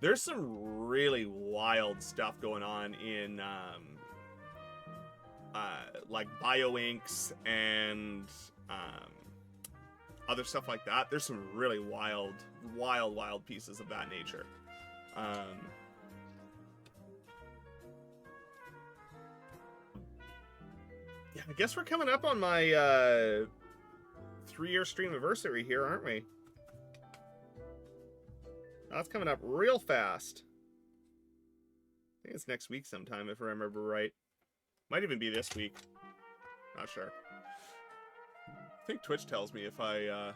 There's some really wild stuff going on in like bioinks and um, other stuff like that. There's some really wild pieces of that nature. Um, yeah, I guess we're coming up on my 3-year stream anniversary here, aren't we? That's coming up real fast. I think it's next week sometime, if I remember right. Might even be this week. Not sure. I think Twitch tells me if I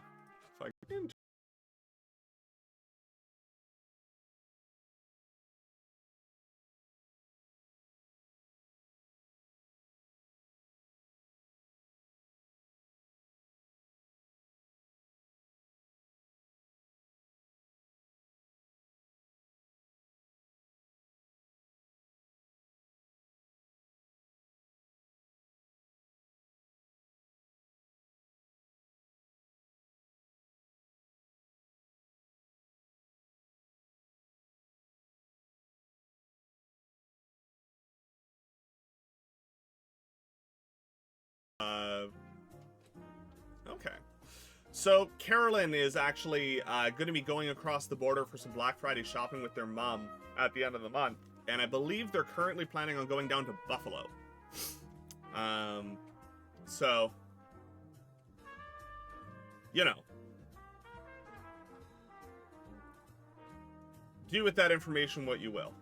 okay. So Carolyn is actually going to be going across the border for some Black Friday shopping with their mom at the end of the month, and I believe they're currently planning on going down to Buffalo. So, you know, do with that information what you will.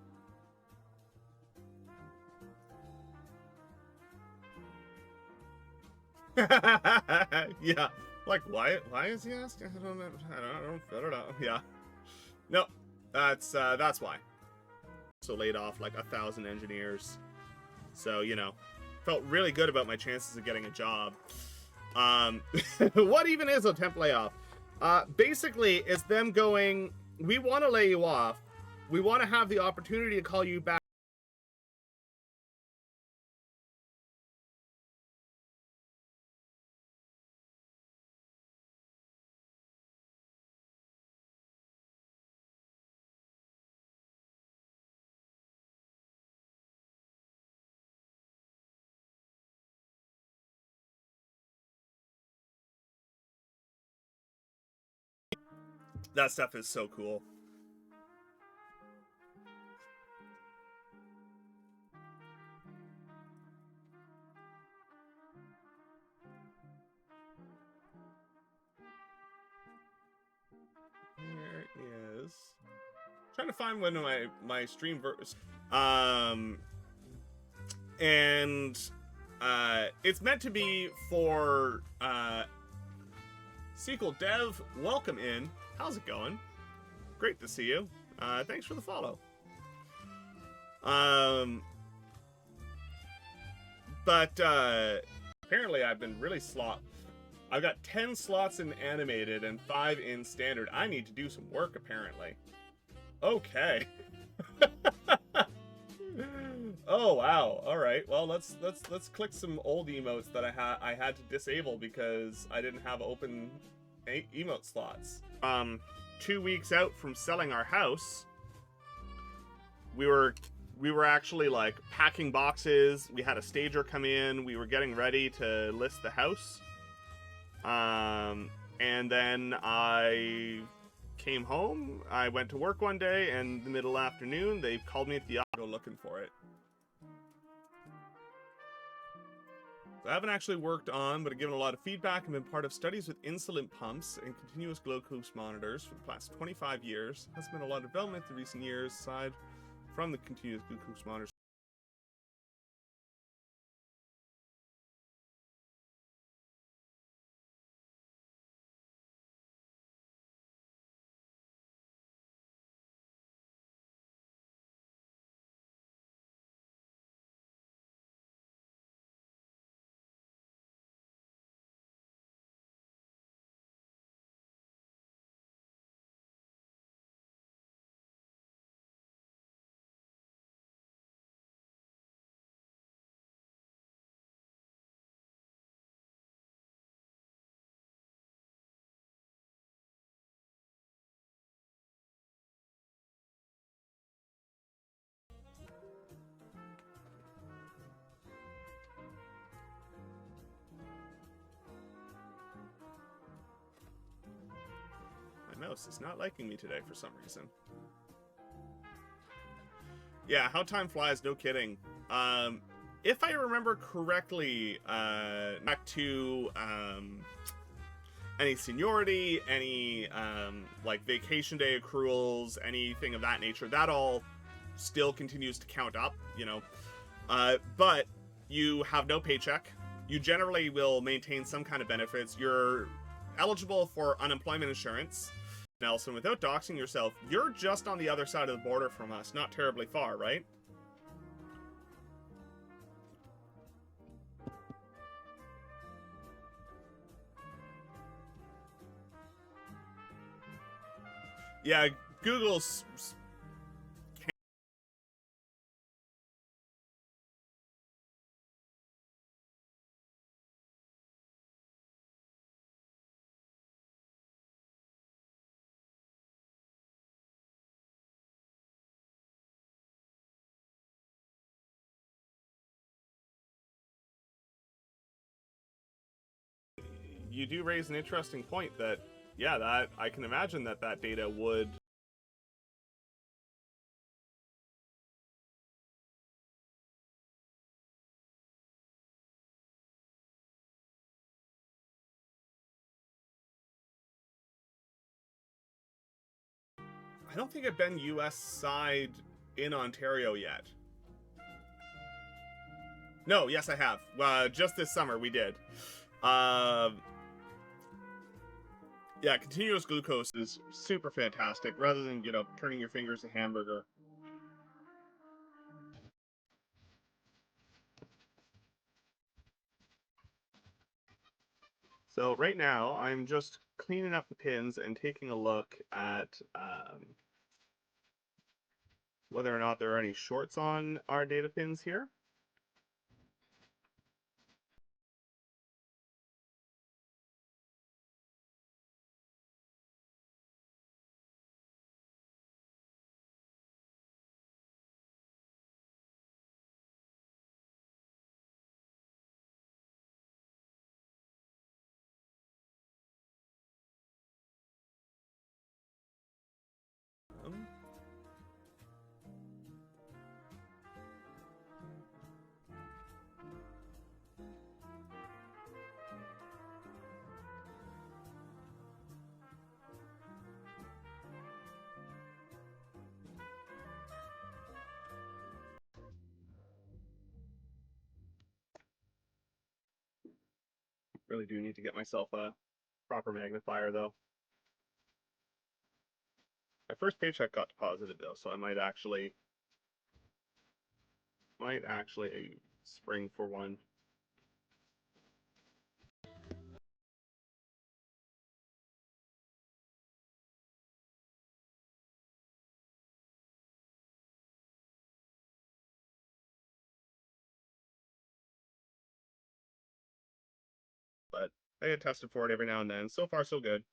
Yeah, like why is he asking? I don't know. Yeah, no, that's why. So laid off like 1,000 engineers. So you know, felt really good about my chances of getting a job. What even is a temp layoff? Basically, it's them going, we want to lay you off. We want to have the opportunity to call you back. That stuff is so cool. There is. Trying to find one of my stream and it's meant to be for SQL Dev. Welcome in. How's it going? Great to see you. Thanks for the follow. But apparently I've been really I've got 10 slots in animated and 5 in standard. I need to do some work apparently. Okay. Oh wow. All right. Well, let's click some old emotes that I had to disable because I didn't have open emote slots. 2 weeks out from selling our house, we were actually like packing boxes. We had a stager come in. We were getting ready to list the house. And then I came home. I went to work one day, and the middle afternoon, they called me at the office to go looking for it. I haven't actually worked on, but I've given a lot of feedback and been part of studies with insulin pumps and continuous glucose monitors for the past 25 years. There's been a lot of development in recent years, aside from the continuous glucose monitors. mouse is not liking me today for some reason. Yeah, how time flies, no kidding. If I remember correctly, back to any seniority, any like vacation day accruals, anything of that nature, that all still continues to count up, you know. But you have no paycheck. You generally will maintain some kind of benefits. You're eligible for unemployment insurance. Nelson, without doxing yourself, you're just on the other side of the border from us, not terribly far, right? Yeah, Google's... You do raise an interesting point that, yeah, that I can imagine that that data would... I don't think I've been US side in Ontario yet. No, yes I have. Just this summer we did. Yeah, continuous glucose is super fantastic, rather than, you know, turning your fingers a hamburger. So right now, I'm just cleaning up the pins and taking a look at whether or not there are any shorts on our data pins here. Really do need to get myself a proper magnifier, though. My first paycheck got deposited, though, so I might actually spring for one. But I get tested for it every now and then. So far, so good.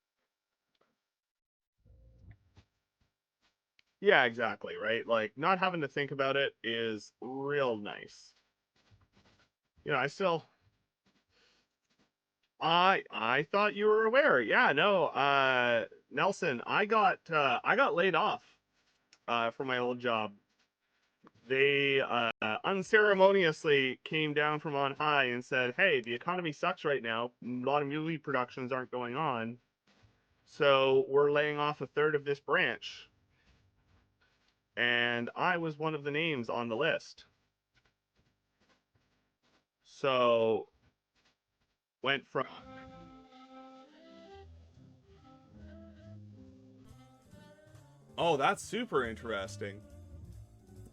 Yeah, exactly, right? Like, not having to think about it is real nice. You know, I thought you were aware. Yeah, no, Nelson, I got laid off from my old job. They unceremoniously came down from on high and said, "Hey, the economy sucks right now. A lot of movie productions aren't going on, so we're laying off a third of this branch." And I was one of the names on the list. So went from... Oh, that's super interesting.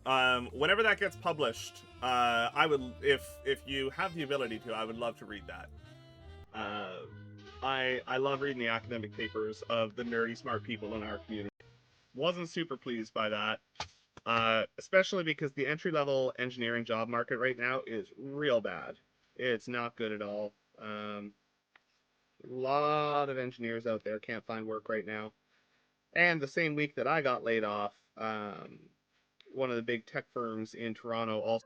Whenever that gets published, I would, if you have the ability to, I would love to read that. I love reading the academic papers of the nerdy smart people in our community. Wasn't super pleased by that, especially because the entry-level engineering job market right now is real bad. It's not good at all. A lot of engineers out there can't find work right now. And the same week that I got laid off, one of the big tech firms in Toronto also...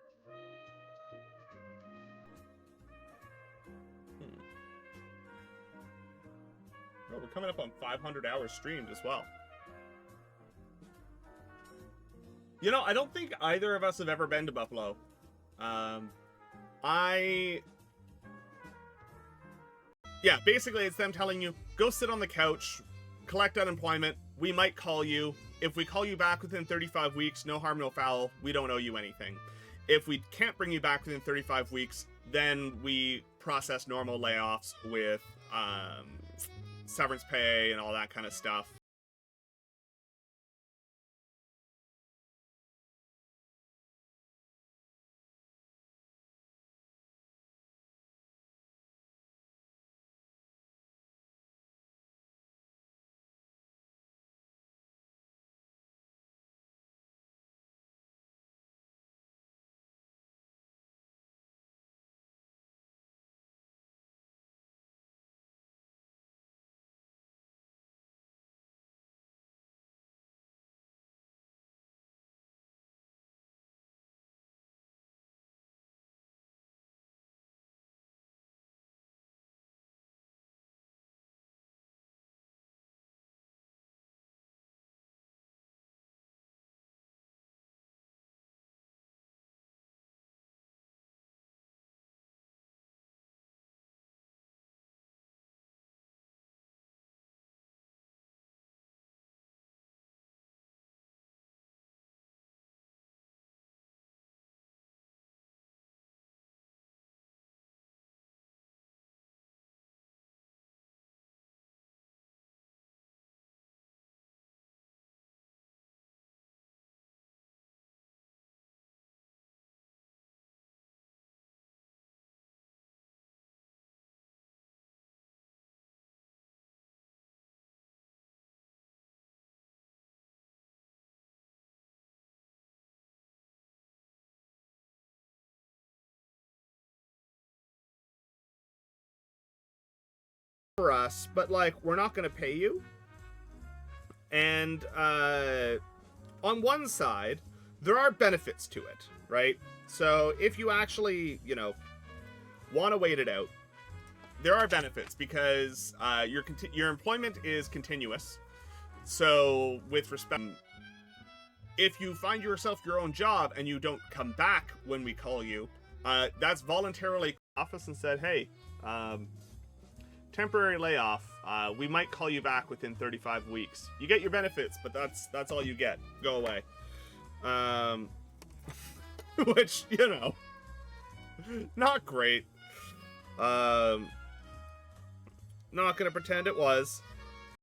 Oh, We're coming up on 500 hours streamed as well. You know, I don't think either of us have ever been to Buffalo. Yeah, basically it's them telling you, go sit on the couch, collect unemployment, we might call you. If we call you back within 35 weeks, no harm, no foul, we don't owe you anything. If we can't bring you back within 35 weeks, then we process normal layoffs with severance pay and all that kind of stuff. For us, but like, we're not going to pay you. And on one side, there are benefits to it, right? So if you actually, you know, want to wait it out, there are benefits because your employment is continuous. So with respect, if you find yourself your own job and you don't come back when we call you, that's voluntarily office and said, hey, temporary layoff, we might call you back within 35 weeks. You get your benefits, but that's all you get. Go away. Which, you know, not great. Not gonna pretend it was.